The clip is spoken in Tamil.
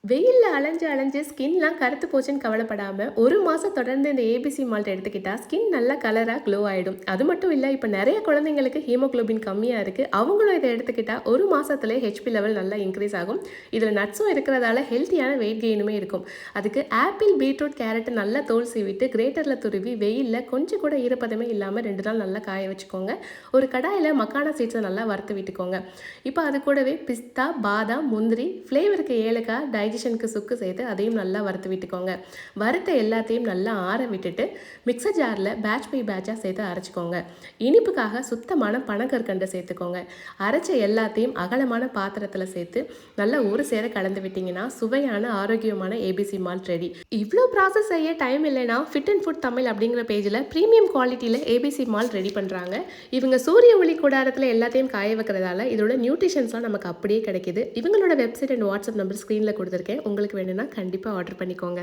வெயில்ல அலைஞ்சு அலைஞ்சு ஸ்கின்லாம் கருத்து போச்சுன்னு கவலைப்படாம, 1 மாசம் தொடர்ந்து இந்த ஏபிசி மால்ட் எடுத்துக்கிட்டா, ஸ்கின் நல்லா கலரா க்ளோ ஆயிடும். அது மட்டும் இல்ல, இப்ப நெறைய குழந்தைங்களுக்கு ஹீமோகுளோபின் கம்மியா இருக்கு. அவங்களும் இத எடுத்துக்கிட்டா 1 மாசத்திலே ஹெச்பி லெவல் நல்லா இன்க்ரீஸ் ஆகும். இதுல நட்ஸும் இருக்கிறதால ஹெல்த்தியான வெயிட் கெயினுமே இருக்கும். அதுக்கு ஆப்பிள், பீட்ரூட், கேரட்ட நல்லா தோல் சீவிட்டு கிரேட்டர்ல துருவி வெயில்ல கொஞ்சம் கூட ஈரப்பதமே இல்லாம 2 நாள் நல்லா காய வச்சுக்கோங்க. ஒரு கடாயில மக்கானா சீட்ஸ நல்லா வறுத்து விட்டுக்கோங்க. இப்ப அது கூடவே பிஸ்தா, பாதாம், முந்திரி, ஃப்ளேவருக்கு ஏலக்காய், டைஜஷனுக்கு சுக்கு சேர்த்து அதையும் நல்லா வறுத்து விட்டுக்கோங்க. வறுத்த எல்லாத்தையும் நல்லா ஆற விட்டுட்டு மிக்சர் ஜாரில் பேட்ச் பை பேட்சாக சேர்த்து அரைச்சிக்கோங்க. இனிப்புக்காக சுத்தமான பனங்கற்கண்டை சேர்த்துக்கோங்க. அரைச்ச எல்லாத்தையும் அகலமான பாத்திரத்தில் சேர்த்து நல்லா ஒரு சேர கலந்து விட்டிங்கன்னா சுவையான ஆரோக்கியமான ஏபிசி மால்ட் ரெடி. இவ்வளோ ப்ராசஸ் செய்ய டைம் இல்லைன்னா ஃபிட் அண்ட் ஃபுட் தமிழ் அப்படிங்கிற பேஜில் ப்ரீமியம் குவாலிட்டியில் ஏபிசி மால்ட் ரெடி பண்ணுறாங்க. இவங்க சூரிய ஒளி கூடாரத்தில் எல்லாத்தையும் காய வைக்கிறதால இதோட நியூட்ரிஷன்ஸ்லாம் நமக்கு அப்படியே கிடைக்குது. இவங்களோட வெப்சைட் அண்ட் வாட்ஸ்அப் நம்பர் ஸ்க்ரீனில் கொடுத்துருக்கேன். உங்களுக்கு வேணும்னா கண்டிப்பாக ஆர்டர் பண்ணிக்கோங்க.